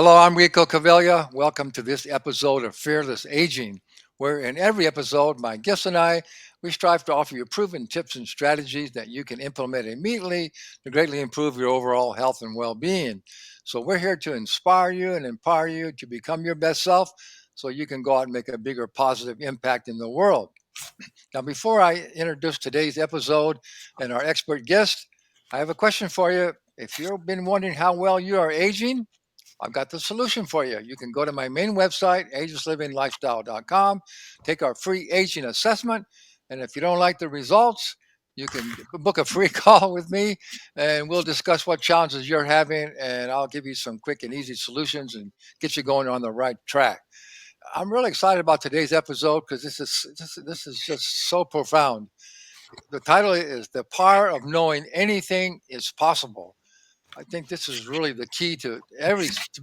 Hello, I'm Rico Cavella. Welcome to this episode of Fearless Aging, where in every episode, my guests and I, we strive to offer you proven tips and strategies that you can implement immediately to greatly improve your overall health and well-being. So we're here to inspire you and empower you to become your best self so you can go out and make a bigger positive impact in the world. Now, before I introduce today's episode and our expert guest, I have a question for you. If you've been wondering how well you are aging, I've got the solution for you. You can go to my main website, agelesslivinglifestyle.com, take our free aging assessment. And if you don't like the results, you can book a free call with me and we'll discuss what challenges you're having. And I'll give you some quick and easy solutions and get you going on the right track. I'm really excited about today's episode because this is just so profound. The title is The Power of Knowing Anything is Possible. I think this is really the key to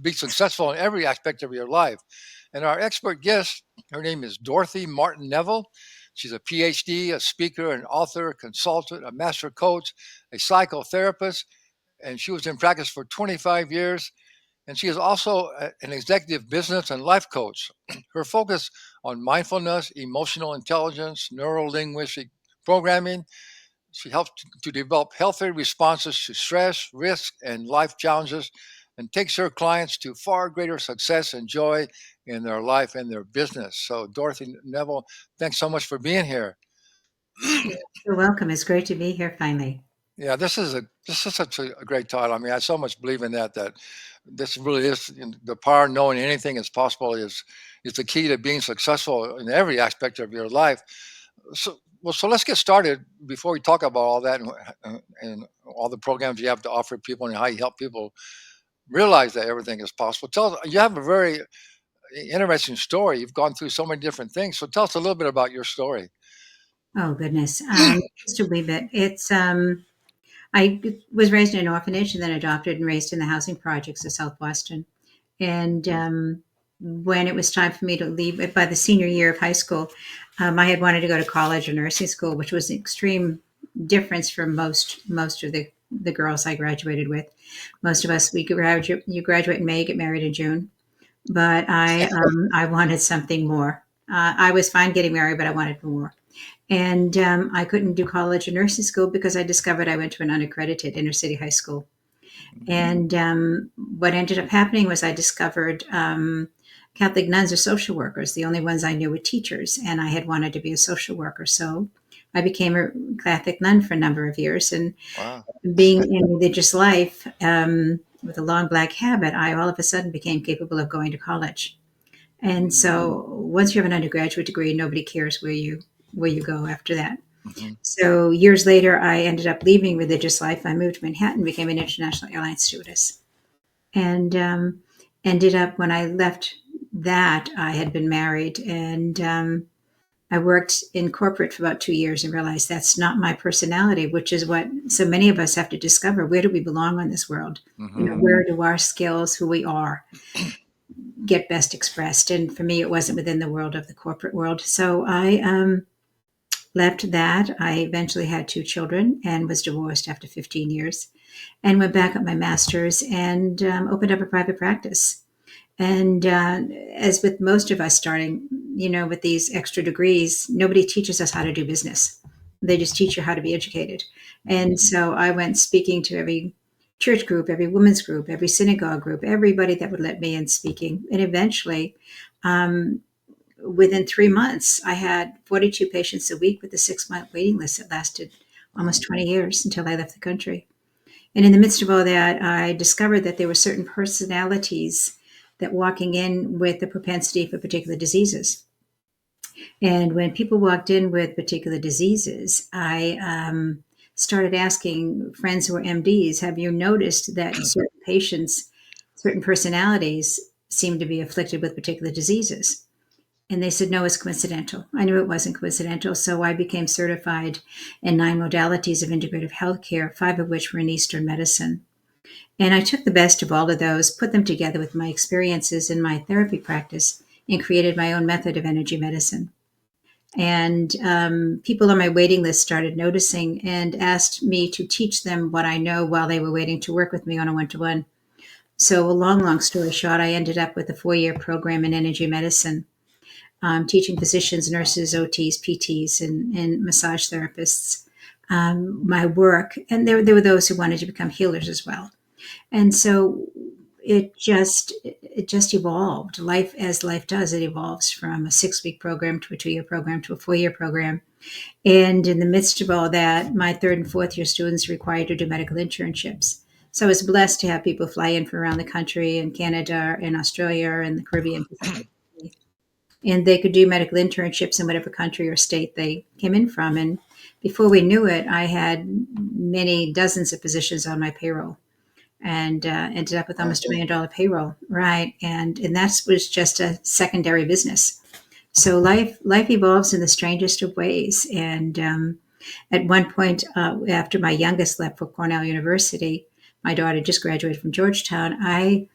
be successful in every aspect of your life. And our expert guest, her name is Dorothy Martin Neville. She's a PhD, a speaker, an author, a consultant, a master coach, a psychotherapist, and she was in practice for 25 years. And she is also an executive business and life coach. Her focus on mindfulness, emotional intelligence, neuro linguistic programming. She helps to develop healthy responses to stress, risk, and life challenges, and takes her clients to far greater success and joy in their life and their business. So, Dorothy Neville, thanks so much for being here. You're welcome. It's great to be here finally. Yeah, this is such a great title. I mean, I so much believe in that this really is the power of knowing anything is possible is the key to being successful in every aspect of your life. So let's get started before we talk about all that and all the programs you have to offer people and how you help people realize that everything is possible. You have a very interesting story. You've gone through so many different things. So tell us a little bit about your story. Oh goodness, just a wee bit. I was raised in an orphanage and then adopted and raised in the housing projects of South Boston. And when it was time for me to leave, by the senior year of high school, I had wanted to go to college or nursing school, which was an extreme difference from most of the girls I graduated with. Most of us, you graduate in May, get married in June. But I wanted something more. I was fine getting married, but I wanted more. And I couldn't do college or nursing school because I discovered I went to an unaccredited inner city high school. And what ended up happening was I discovered Catholic nuns are social workers. The only ones I knew were teachers, and I had wanted to be a social worker. So I became a Catholic nun for a number of years. And Wow. being in religious life with a long black habit, I all of a sudden became capable of going to college. And so once you have an undergraduate degree, nobody cares where you go after that. Mhm. So years later, I ended up leaving religious life. I moved to Manhattan, became an international airline stewardess, and ended up when I left that I had been married, and I worked in corporate for about 2 years and realized that's not my personality, which is what so many of us have to discover. Where do we belong on this world? Mhm. Where do our skills, who we are, get best expressed? And for me, it wasn't within the world of the corporate world. So I left that. I eventually had 2 children and was divorced after 15 years and went back at my master's and opened up a private practice. And as with most of us starting, with these extra degrees, nobody teaches us how to do business. They just teach you how to be educated. And so I went speaking to every church group, every women's group, every synagogue group, everybody that would let me in speaking. And eventually, um, within 3 months, I had 42 patients a week with a 6-month waiting list that lasted almost 20 years until I left the country. And in the midst of all that, I discovered that there were certain personalities that walking in with a propensity for particular diseases. And when people walked in with particular diseases, I started asking friends who were MDs, have you noticed that certain patients, certain personalities seem to be afflicted with particular diseases? And they said, no, it's coincidental. I knew it wasn't coincidental. So I became certified in 9 modalities of integrative healthcare, 5 of which were in Eastern medicine. And I took the best of all of those, put them together with my experiences in my therapy practice, and created my own method of energy medicine. And people on my waiting list started noticing and asked me to teach them what I know while they were waiting to work with me on a one-to-one. So, a long story short, I ended up with a 4-year program in energy medicine, teaching physicians, nurses, OTs, PTs, and massage therapists my work. And there were those who wanted to become healers as well. And so it just evolved. Life, as life does, it evolves from a 6-week program to a 2-year program to a 4-year program. And in the midst of all that, my 3rd and 4th year students required to do medical internships. So I was blessed to have people fly in from around the country, in Canada and Australia and the Caribbean, and they could do medical internships in whatever country or state they came in from. And before we knew it, I had many dozens of physicians on my payroll, and ended up with almost $1 million payroll, right? And that was just a secondary business. So life evolves in the strangest of ways. And at one point, after my youngest left for Cornell University, my daughter just graduated from Georgetown. I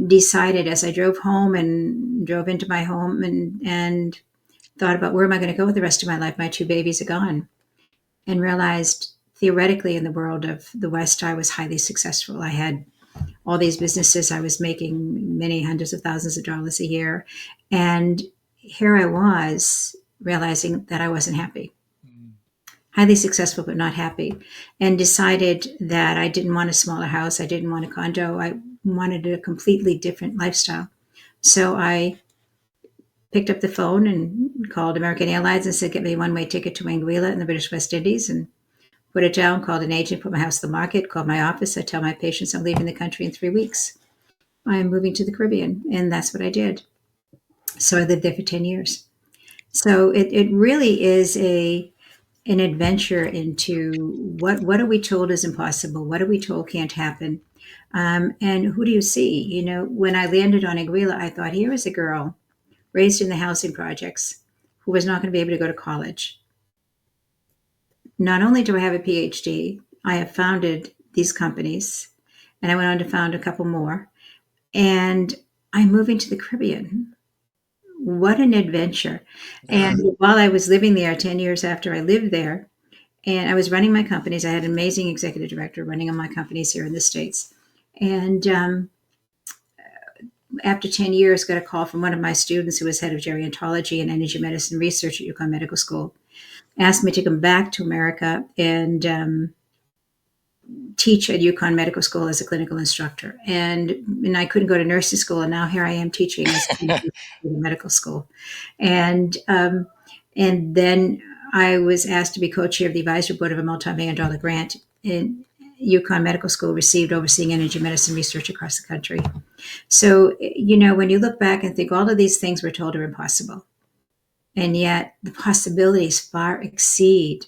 decided, as I drove home and drove into my home, and thought about, where am I going to go with the rest of my life? My 2 babies are gone, and realized theoretically in the world of the West, I was highly successful. I had all these businesses. I was making many hundreds of thousands of dollars a year. And here I was realizing that I wasn't happy. Highly successful, but not happy. And decided that I didn't want a smaller house. I didn't want a condo. I wanted a completely different lifestyle. So I picked up the phone and called American Airlines and said, get me a one-way ticket to Anguilla in the British West Indies, and put it down, called an agent, put my house on the market, called my office. I tell my patients I'm leaving the country in 3 weeks. I'm moving to the Caribbean. And that's what I did. So I lived there for 10 years. So it really is an adventure into what are we told is impossible? What are we told can't happen? And who do you see? When I landed on Anguilla, I thought, here is a girl raised in the housing projects who was not going to be able to go to college. Not only do I have a PhD, I have founded these companies, and I went on to found a couple more, and I'm moving to the Caribbean. What an adventure. Yeah. And while I was living there, 10 years after I lived there, and I was running my companies, I had an amazing executive director running on my companies here in the States. And after 10 years, got a call from one of my students who was head of gerontology and energy medicine research at UConn Medical School, asked me to come back to America and teach at UConn Medical School as a clinical instructor. And I couldn't go to nursing school, and now here I am teaching as a medical school. And then I was asked to be co-chair of the advisory board of a multi-million dollar grant in UConn Medical School received, overseeing energy medicine research across the country. So, when you look back and think all of these things we're told are impossible, and yet the possibilities far exceed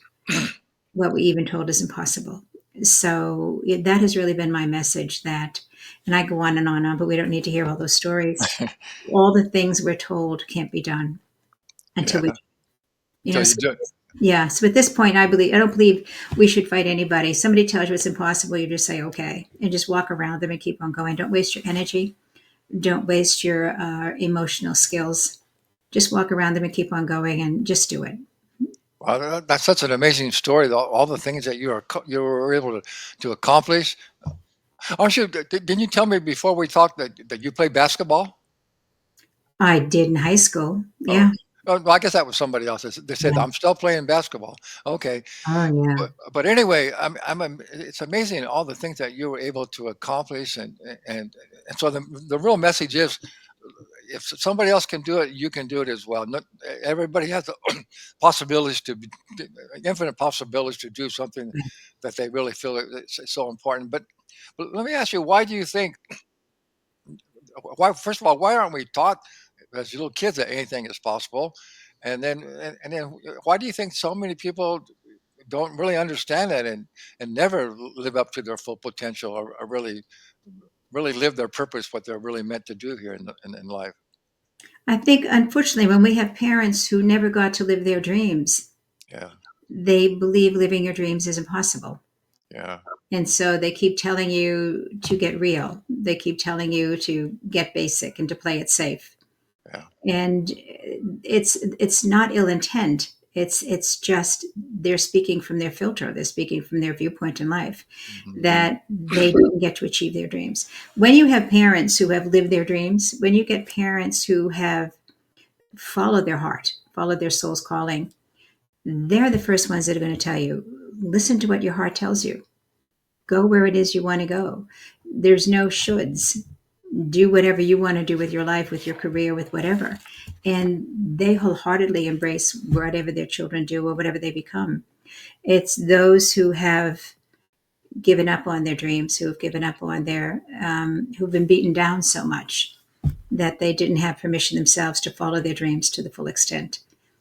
what we even told is impossible. So that has really been my message, and I go on and on, but we don't need to hear all those stories. All the things we're told can't be done until Yeah. So you so, do. yeah. So at this point, I don't believe we should fight anybody. Somebody tells you it's impossible, you just say, okay, and just walk around them and keep on going. Don't waste your energy. Don't waste your emotional skills. Just walk around them and keep on going, and just do it. Wow, that's such an amazing story. All the things that you were able to accomplish. Aren't you? Didn't you tell me before we talked that you play basketball? I did in high school. Oh, Yeah. well, I guess that was somebody else. They said Yeah. I'm still playing basketball. Okay, Oh, yeah. but anyway, it's amazing all the things that you were able to accomplish, and so the real message is, if somebody else can do it, you can do it as well. Everybody has the possibilities infinite possibilities to do something that they really feel is so important. But let me ask you, why do you think? Why, first of all, why aren't we taught as little kids that anything is possible? And then why do you think so many people don't really understand that and never live up to their full potential, or really live their purpose, what they're really meant to do here in life? I think, unfortunately, when we have parents who never got to live their dreams, Yeah, they believe living your dreams is impossible. yeah, And so they keep telling you to get real. They keep telling you to get basic and to play it safe. yeah, And it's not ill intent. It's just they're speaking from their filter. They're speaking from their viewpoint in life Mhm. that they didn't get to achieve their dreams. When you have parents who have lived their dreams, when you get parents who have followed their heart, followed their soul's calling, they're the first ones that are going to tell you, listen to what your heart tells you. Go where it is you want to go. There's no shoulds. Do whatever you want to do with your life, with your career, with whatever. And they wholeheartedly embrace whatever their children do or whatever they become. It's those who have given up on their dreams, who have given up on who've been beaten down so much that they didn't have permission themselves to follow their dreams to the full extent,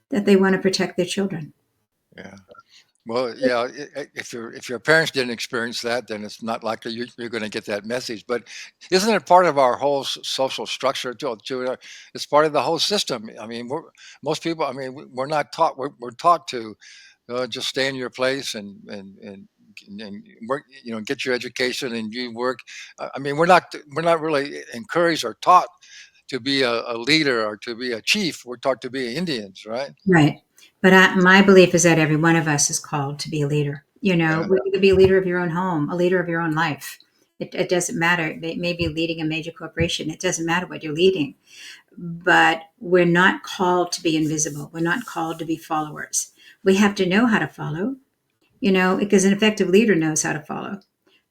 that they want to protect their children. Yeah. Well, yeah, if your parents didn't experience that, then it's not likely you're going to get that message. But isn't it part of our whole social structure it's part of the whole system. I mean, most people. I mean, we're not taught. We're taught to just stay in your place and work. Get your education and you work. I mean, we're not really encouraged or taught to be a leader or to be a chief. We're taught to be Indians, right? Right. But my belief is that every one of us is called to be a leader. Yeah. You could be a leader of your own home, a leader of your own life. It doesn't matter. It may be leading a major corporation. It doesn't matter what you're leading. But we're not called to be invisible. We're not called to be followers. We have to know how to follow, because an effective leader knows how to follow.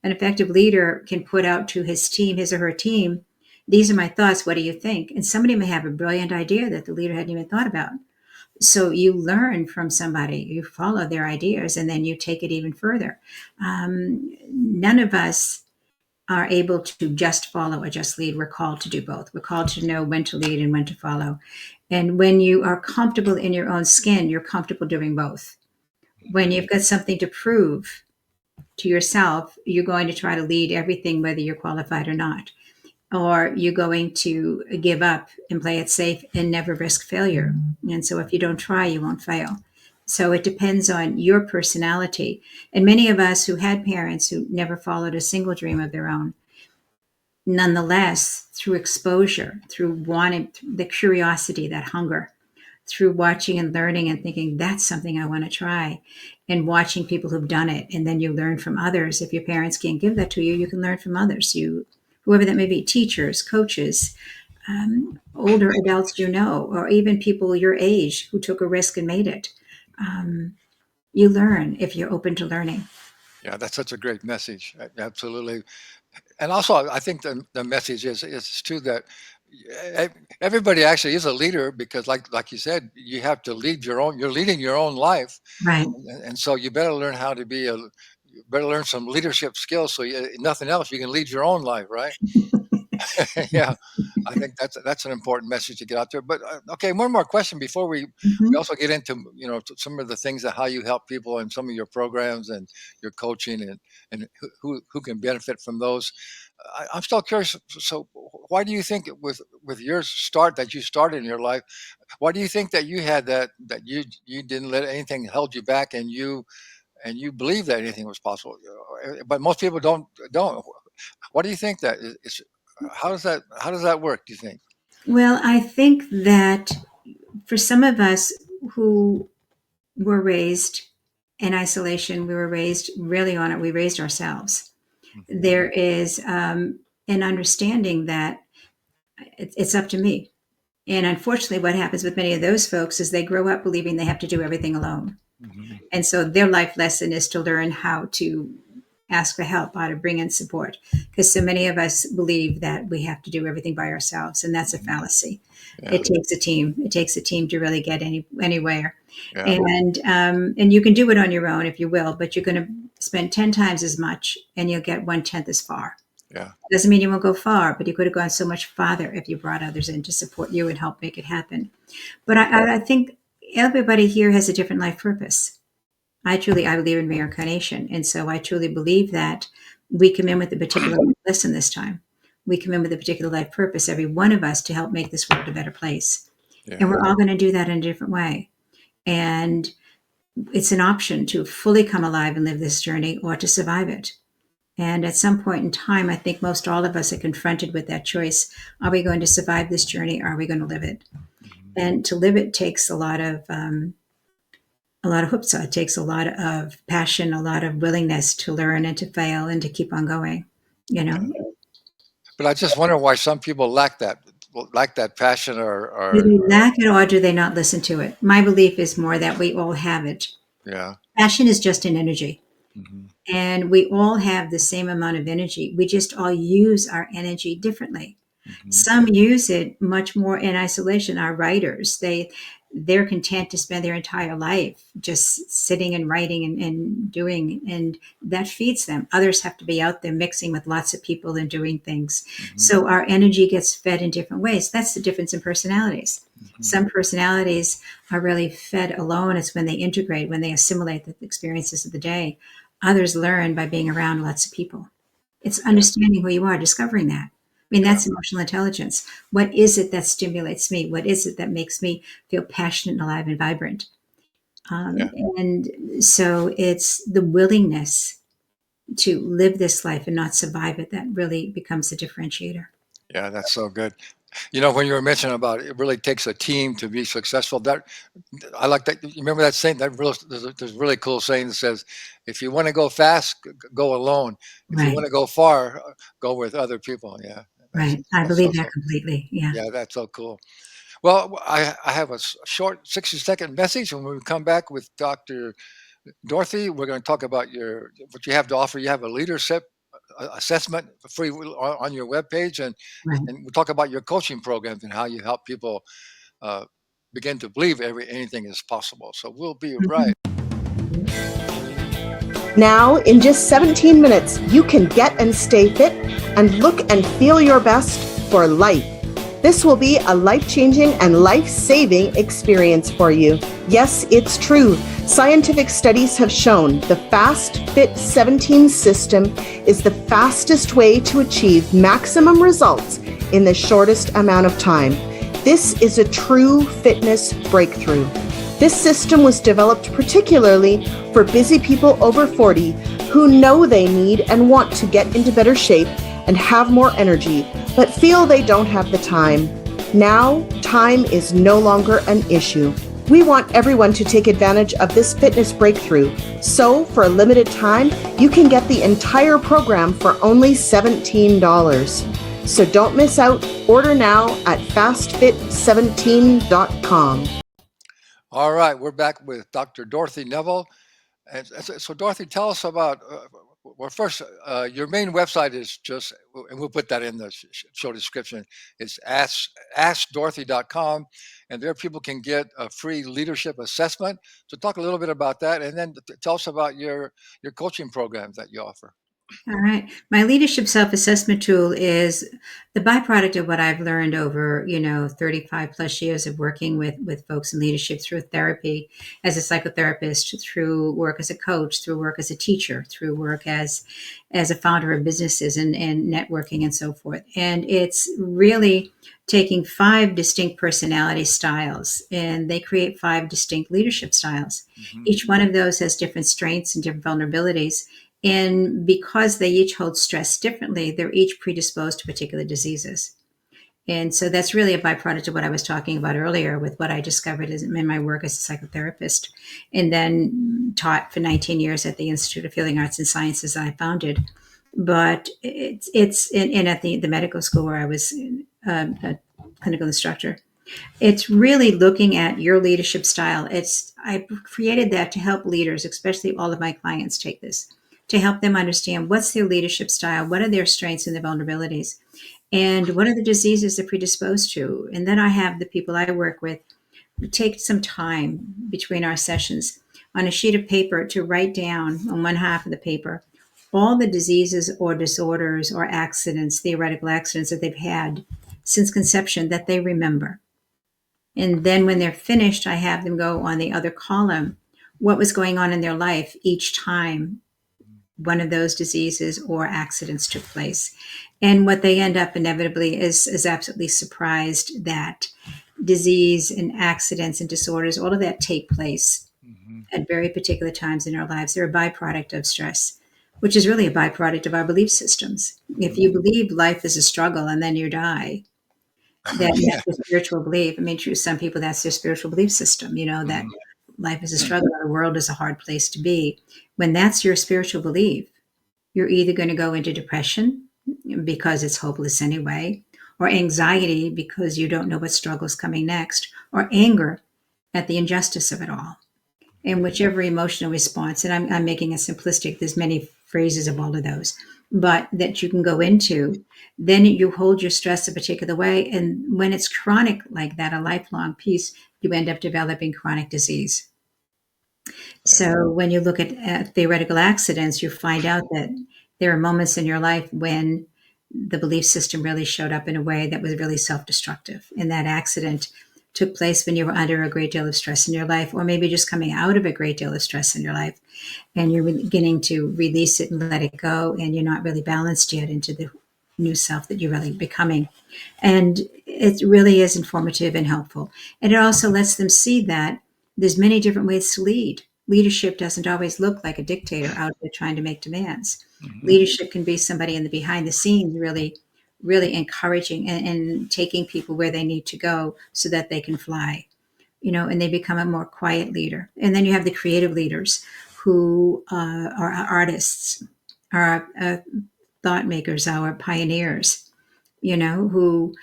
An effective leader can put out to his team, his or her team, these are my thoughts. What do you think? And somebody may have a brilliant idea that the leader hadn't even thought about. So you learn from somebody, you follow their ideas, and then you take it even further. None of us are able to just follow or just lead. We're called to do both. We're called to know when to lead and when to follow. And when you are comfortable in your own skin, you're comfortable doing both. When you've got something to prove to yourself, you're going to try to lead everything, whether you're qualified or not. Or you're going to give up and play it safe and never risk failure. And so if you don't try, you won't fail. So it depends on your personality. And many of us who had parents who never followed a single dream of their own, nonetheless, through exposure, through wanting the curiosity, that hunger, through watching and learning and thinking, that's something I want to try, and watching people who've done it. And then you learn from others. If your parents can't give that to you, you can learn from others. Whoever that may be, teachers, coaches, older adults or even people your age who took a risk and made it. You learn if you're open to learning. Yeah, that's such a great message. Absolutely. And also, I think the message is too that e- everybody actually is a leader because, like you said, you have to lead your own. You're leading your own life, Right. and so you better learn how to be a. You better learn some leadership skills. So nothing else, you can lead your own life, right? Yeah, I think that's an important message to get out there. But okay, one more question before we Mhm. also get into some of the things that how you help people and some of your programs and your coaching and who can benefit from those. I'm still curious. So why do you think with your start that you started in your life, why do you think that you had that you didn't let anything held you back and you believe that anything was possible? But most people don't. What do you think that is? How does that work? Do you think? Well, I think that for some of us who were raised in isolation, we were raised really on it. We raised ourselves. Mhm. There is an understanding that it's up to me. And unfortunately, what happens with many of those folks is they grow up believing they have to do everything alone. Mhm. And so their life lesson is to learn how to ask for help, how to bring in support. Because so many of us believe that we have to do everything by ourselves, and that's a Mhm. fallacy. Yeah, It takes a team. It takes a team to really get anywhere. yeah, And you can do it on your own if you will, but you're going to spend 10 times as much, and you'll get 1/10 as far. yeah, Doesn't mean you won't go far, but you could have gone so much farther if you brought others in to support you and help make it happen. But I think everybody here has a different life purpose. I believe in reincarnation, and so I truly believe that we come in with a particular lesson this time. We come in with a particular life purpose, every one of us, to help make this world a better place. And yeah, we're all going to do that in a different way. And it's an option to fully come alive and live this journey or to survive it. And at some point in time, I think most all of us are confronted with that choice. Are we going to survive this journey? Or are we going to live it? mhm, And to live it takes a lot of a lot of chutzpah. It takes a lot of passion, a lot of willingness to learn and to fail and to keep on going. You know, But I just wonder why some people lack that passion do or they lack it or do they not listen to it? My belief is more that we all have it. yeah. Passion is just an energy. Hmm. And we all have the same amount of energy. We just all use our energy differently. Hmm. Some use it much more in isolation. Our writers, they're content to spend their entire life just sitting and writing and doing, and that feeds them. Others have to be out there mixing with lots of people and doing things. Hmm. So our energy gets fed in different ways. That's the difference in personalities. Hmm. Some personalities are really fed alone. It's when they integrate, when they assimilate the experiences of the day. Others learn by being around lots of people. It's Yeah. understanding who you are, discovering that. I mean, Yeah. that's emotional intelligence. What is it that stimulates me? What is it that makes me feel passionate and alive and vibrant? Yeah. And so it's the willingness to live this life and not survive it that really becomes the differentiator. Yeah. That's so good. When you were mentioning about it really takes a team to be successful, that I like that. You remember that saying? There's a really cool saying that says, "If you want to go fast, go alone. If you Right, want to go far, go with other people." Yeah, right. I that's so believe that so. completely. Yeah. Yeah, that's so cool. Well, I have a short 60-second message. When we come back with Dr. Dorothy, we're going to talk about what you have to offer. You have a leadership assessment for free on your webpage, Right. and we'll talk about your coaching programs and how you help people uh, begin to believe anything is possible. So we'll be Mhm. right. Now, in just 17 minutes, you can get and stay fit and look and feel your best for life. This will be a life-changing and life-saving experience for you. Yes, it's true. Scientific studies have shown the Fast Fit 17 system is the fastest way to achieve maximum results in the shortest amount of time. This is a true fitness breakthrough. This system was developed particularly for busy people over 40 who know they need and want to get into better shape and have more energy, but feel they don't have the time. Now, time is no longer an issue. We want everyone to take advantage of this fitness breakthrough. So, for a limited time, you can get the entire program for only $17. So don't miss out. Order now at fastfit17.com. All right, we're back with Dr. Dorothy Neville. And so, Dorothy, tell us about, well, first, your main website is just, and we'll put that in the show description. It's askdorothy.com, and there people can get a free leadership assessment. So talk a little bit about that, and then tell us about your coaching programs that you offer. All right. My leadership self-assessment tool is the byproduct of what I've learned over, 35 plus years of working with folks in leadership through therapy as a psychotherapist, through work as a coach, through work as a teacher, through work as a founder of businesses and networking and so forth. And it's really taking 5 distinct personality styles and they create 5 distinct leadership styles. Hmm. Each one of those has different strengths and different vulnerabilities, and because they each hold stress differently, they're each predisposed to particular diseases. And so that's really a byproduct of what I was talking about earlier with what I discovered in my work as a psychotherapist, and then taught for 19 years at the Institute of Healing Arts and Sciences I founded. But it's in at the medical school where I was a clinical instructor. It's really looking at your leadership style. I created that to help leaders, especially all of my clients, take this to help them understand what's their leadership style, what are their strengths and their vulnerabilities, and what are the diseases they're predisposed to. And then I have the people I work with take some time between our sessions on a sheet of paper to write down on one half of the paper all the diseases or disorders or accidents, theoretical accidents that they've had since conception that they remember. And then when they're finished, I have them go on the other column what was going on in their life each time one of those diseases or accidents took place. And what they end up inevitably is absolutely surprised that disease and accidents and disorders, all of that take place Hmm. at very particular times in our lives. They're a byproduct of stress, which is really a byproduct of our belief systems. If you believe life is a struggle and then you die, that's Yeah. your spiritual belief. I mean, true, some people that's their spiritual belief system, that Mhm. life is a struggle, the world is a hard place to be. When that's your spiritual belief, you're either going to go into depression because it's hopeless anyway, or anxiety because you don't know what struggle is coming next, or anger at the injustice of it all. And whichever emotional response, and I'm making it simplistic, there's many phrases of all of those, but that you can go into, then you hold your stress a particular way. And when it's chronic like that, a lifelong piece, you end up developing chronic disease. So when you look at theoretical accidents, you find out that there are moments in your life when the belief system really showed up in a way that was really self-destructive. And that accident took place when you were under a great deal of stress in your life, or maybe just coming out of a great deal of stress in your life, and you're beginning to release it and let it go, and you're not really balanced yet into the new self that you're really becoming. And it really is informative and helpful. And it also lets them see that there's many different ways to lead. Leadership doesn't always look like a dictator out there trying to make demands. Mhm. Leadership can be somebody in the behind the scenes, really encouraging and taking people where they need to go so that they can fly, and they become a more quiet leader. And then you have the creative leaders who are artists, are thought makers, our pioneers, who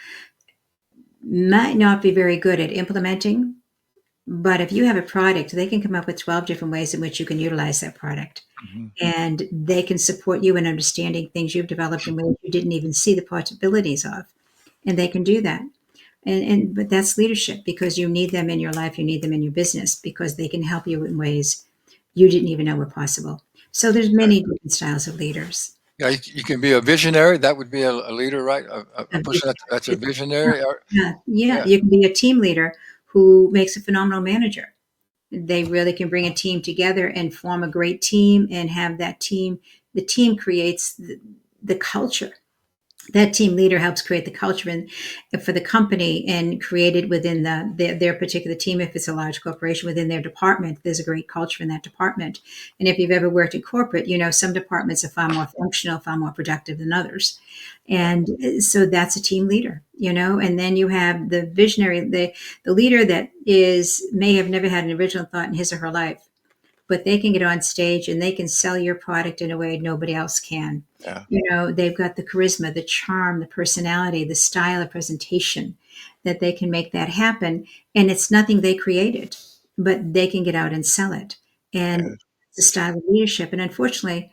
might not be very good at implementing, but if you have a product, they can come up with 12 different ways in which you can utilize that product. Mhm. And they can support you in understanding things you've developed in ways you didn't even see the possibilities of. And they can do that. But that's leadership, because you need them in your life, you need them in your business, because they can help you in ways you didn't even know were possible. So there's many different styles of leaders. Yeah, you can be a visionary. That would be a leader, right? A person that's a visionary. Or, Yeah, yeah, you can be a team leader who makes a phenomenal manager. They really can bring a team together and form a great team and have that team. The team creates the culture. That team leader helps create the culture for the company and create it within their particular team. If it's a large corporation, within their department, there's a great culture in that department. And if you've ever worked in corporate, some departments are far more functional, far more productive than others. And so that's a team leader, and then you have the visionary, the leader that may have never had an original thought in his or her life, but they can get on stage and they can sell your product in a way nobody else can. yeah, They've got the charisma, the charm, the personality, the style of presentation that they can make that happen. And it's nothing they created, but they can get out and sell it. yeah. And it's a style of leadership. And unfortunately,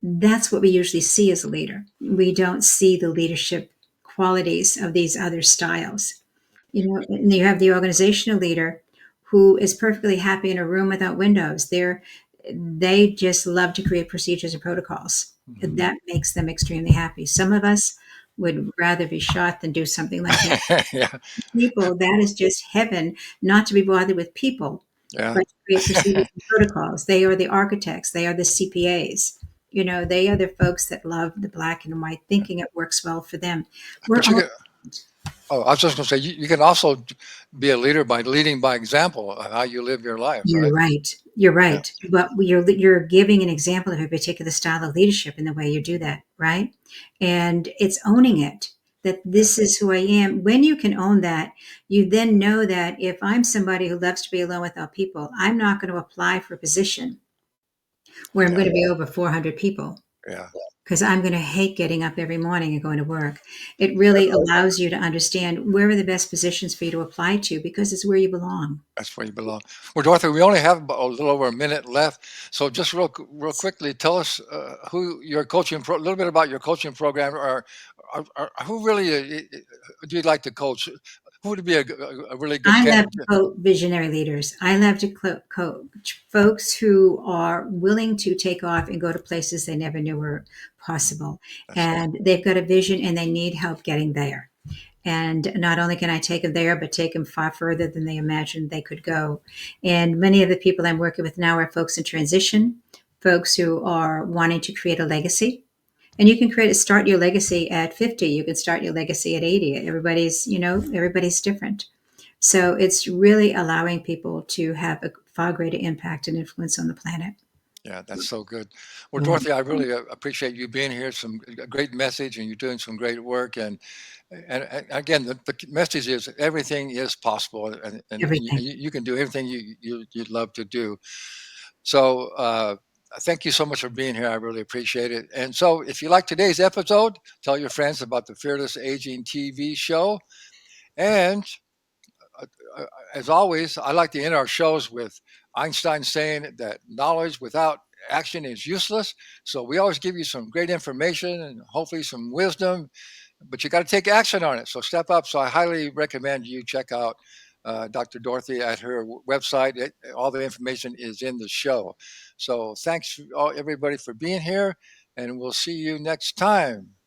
that's what we usually see as a leader. We don't see the leadership qualities of these other styles. And you have the organizational leader who is perfectly happy in a room without windows. They just love to create procedures and protocols. Mhm. That makes them extremely happy. Some of us would rather be shot than do something like that. Yeah, People, that is just heaven, not to be bothered with people, yeah. but to create procedures and protocols. They are the architects. They are the CPAs. They are the folks that love the black and white thinking. It works well for them. We're But you all can. Oh, I was just going to say you can also be a leader by leading by example of how you live your life, You're right? right. You're Yeah, right. But you're giving an example of a particular style of leadership in the way you do that, right? And it's owning it, that yeah, this is who I am. When you can own that, you then know that if I'm somebody who loves to be alone without people, I'm not going to apply for a position where I'm yeah, going to be over 400 people, yeah. because I'm going to hate getting up every morning and going to work. It really allows you to understand where are the best positions for you to apply to, because it's where you belong. That's where you belong. Well, Dorothy, we only have about a little over a minute left, so just real quickly, tell us who your a little bit about your coaching program, or who really do you like to coach? Who would be a really good I love to candidate? coach visionary leaders. I love to coach folks who are willing to take off and go to places they never knew were possible. That's right. And they've got a vision and they need help getting there. And not only can I take them there, but take them far further than they imagined they could go. And many of the people I'm working with now are folks in transition, folks who are wanting to create a legacy. And you can start your legacy at 50. You can start your legacy at 80. Everybody's different. So it's really allowing people to have a far greater impact and influence on the planet. Yeah, that's so good. Well, Yeah. Dorothy, I really appreciate you being here. Some a great message, and you're doing some great work. And again, the message is everything is possible, and Everything. you can do everything you'd love to do. So thank you so much for being here. I really appreciate it. And so if you like today's episode, tell your friends about the Fearless Aging TV show. And uh, uh, as always, I like to end our shows with Einstein saying that knowledge without action is useless. So we always give you some great information and hopefully some wisdom, but you got to take action on it. So step up. So I highly recommend you check out Dr. Dorothy at her website. All the information is in the show. So thanks everybody for being here, and we'll see you next time.